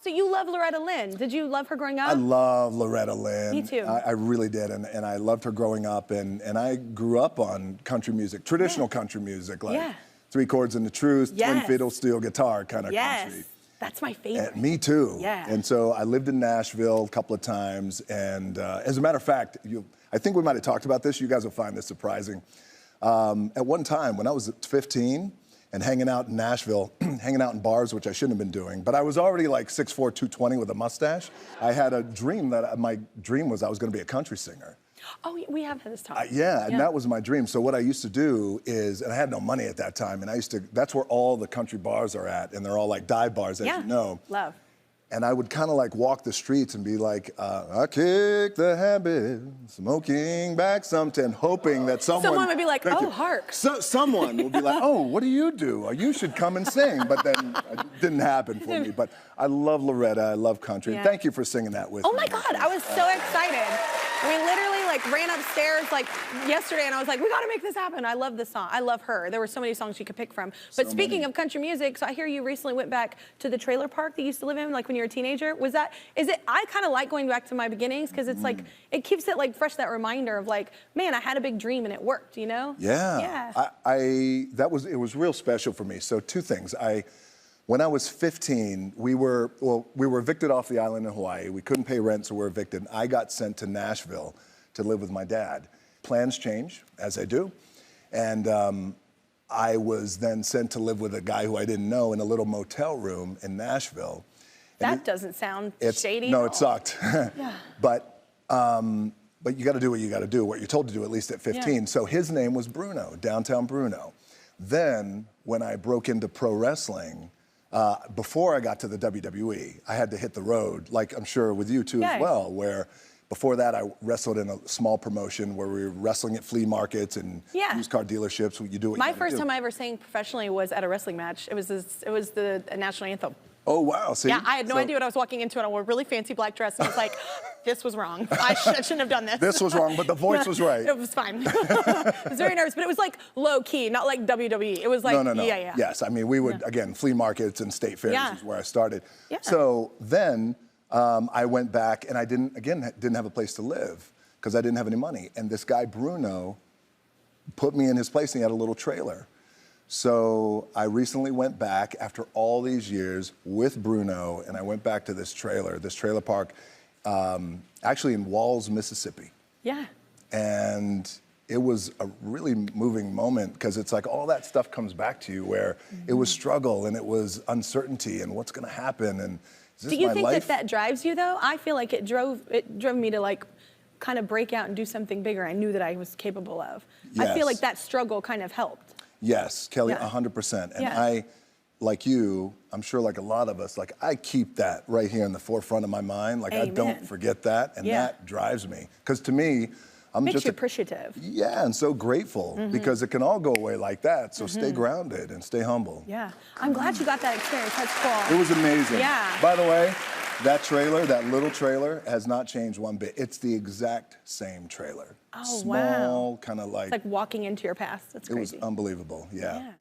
So you love Loretta Lynn. Did you love her growing up? I love Loretta Lynn. Me too. I really did, and I loved her growing up, and I grew up on country music, traditional country music, like Three Chords and the Truth, Twin Fiddle, Steel Guitar kind of country. That's my favorite. Me too. Yeah. And so I lived in Nashville a couple of times, and as a matter of fact, I think we might have talked about this. You guys will find this surprising. At one time, when I was 15, and hanging out in Nashville, hanging out in bars, which I shouldn't have been doing, but I was already like 6'4", 220 with a mustache. I had a dream my dream was I was gonna be a country singer. Oh, we have had this talk. Yeah, and that was my dream. So what I used to do is, and I had no money at that time, and that's where all the country bars are at, and they're all like dive bars, as you know. Love. And I would kind of like walk the streets and be like, I kick the habit, smoking back something, hoping that someone would be like, oh, hark. Someone would be like, oh, what do you do? You should come and sing. But then it didn't happen for me. But I love Loretta, I love country. And thank you for singing that with me. Oh my God, I was so excited. We literally like ran upstairs like yesterday and I was like, we gotta make this happen. I love this song, I love her. There were so many songs you could pick from. But speaking of country music, so I hear you recently went back to the trailer park that you used to live in, like when you were a teenager. I kind of like going back to my beginnings because it's like, it keeps it like fresh, that reminder of like, man, I had a big dream and it worked, you know? Yeah. It was real special for me. So two things. When I was 15, we were evicted off the island in Hawaii. We couldn't pay rent, so we were evicted. I got sent to Nashville to live with my dad. Plans change, as they do. And I was then sent to live with a guy who I didn't know in a little motel room in Nashville. That doesn't sound shady. No, it sucked. But you gotta do what you gotta do, what you're told to do, at least at 15. So his name was Bruno, Downtown Bruno. Then, when I broke into pro wrestling, before I got to the WWE, I had to hit the road, like I'm sure with you too as well, where before that I wrestled in a small promotion where we were wrestling at flea markets and used car dealerships. You do what My first time I ever sang professionally was at a wrestling match. It was the national anthem. Oh, wow. See? Yeah, I had no idea what I was walking into, and I wore a really fancy black dress, and I was like, this was wrong. I shouldn't have done this. This was wrong, but the voice was right. It was fine. I was very nervous, but it was like low-key, not like WWE. It was like, no. Yes, I mean, we would, again, flea markets and state fairs is where I started. So then I went back, and I didn't have a place to live because I didn't have any money. And this guy, Bruno, put me in his place, and he had a little trailer. So I recently went back after all these years with Bruno, and I went back to this trailer park, actually in Walls, Mississippi. Yeah. And it was a really moving moment because it's like all that stuff comes back to you where it was struggle and it was uncertainty and what's gonna happen and is this Do you my think life? that drives you though? I feel like it drove me to like kind of break out and do something bigger I knew that I was capable of. I feel like that struggle kind of helped. Yes, Kelly, 100%. And I, like you, I'm sure like a lot of us, like I keep that right here in the forefront of my mind. Like I don't forget that, and that drives me. Because to me, I'm Makes just you appreciative. Yeah, and so grateful because it can all go away like that. So stay grounded and stay humble. Yeah, I'm glad you got that experience. That's cool. It was amazing. Yeah. By the way, that trailer, that little trailer, has not changed one bit. It's the exact same trailer. Oh, Small, kind of like... It's like walking into your past. That's crazy. It was unbelievable, yeah.